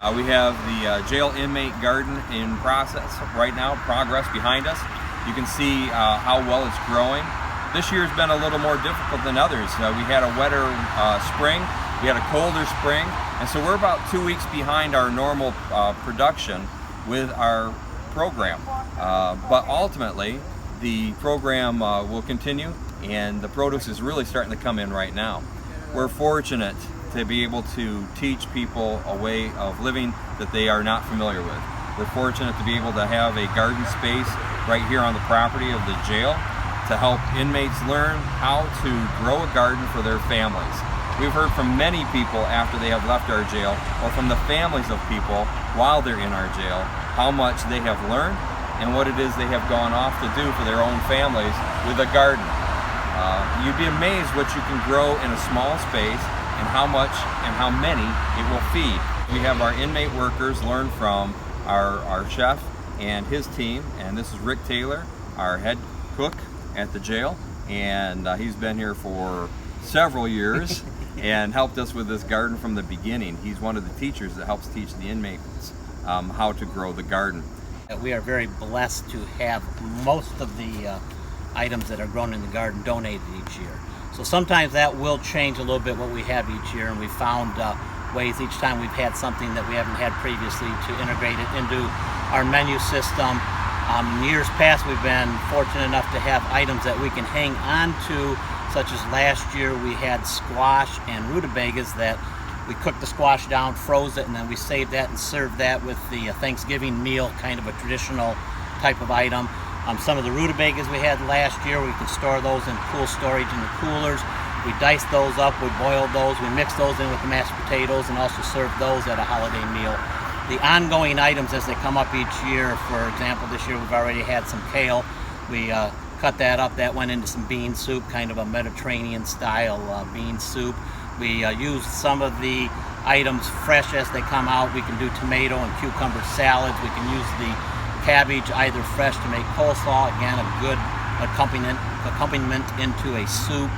We have the jail inmate garden in process right now, progress behind us. You can see how well it's growing. This year's been a little more difficult than others. We had a wetter spring, we had a colder spring, and so we're about 2 weeks behind our normal production with our program. But ultimately, the program will continue, and the produce is really starting to come in right now. We're fortunate to be able to teach people a way of living that they are not familiar with. We're fortunate to be able to have a garden space right here on the property of the jail to help inmates learn how to grow a garden for their families. We've heard from many people after they have left our jail, or from the families of people while they're in our jail, how much they have learned and what it is they have gone off to do for their own families with a garden. You'd be amazed what you can grow in a small space and how much and how many it will feed. We have our inmate workers learn from our chef and his team, and this is Rick Taylor, our head cook at the jail, and he's been here for several years and helped us with this garden from the beginning. He's one of the teachers that helps teach the inmates how to grow the garden. We are very blessed to have most of the items that are grown in the garden donated each year. So sometimes that will change a little bit what we have each year, and we found ways each time we've had something that we haven't had previously to integrate it into our menu system. In years past, we've been fortunate enough to have items that we can hang on to, such as last year we had squash and rutabagas that we cooked the squash down, froze it, and then we saved that and served that with the Thanksgiving meal, kind of a traditional type of item. Some of the rutabagas we had last year, we can store those in cool storage in the coolers. We diced those up, we boiled those, we mixed those in with the mashed potatoes, and also served those at a holiday meal. The ongoing items as they come up each year, for example, this year we've already had some kale. We cut that up, that went into some bean soup, kind of a Mediterranean style bean soup. We used some of the items fresh as they come out. We can do tomato and cucumber salads. We can use the cabbage either fresh to make coleslaw, again a good accompaniment into a soup.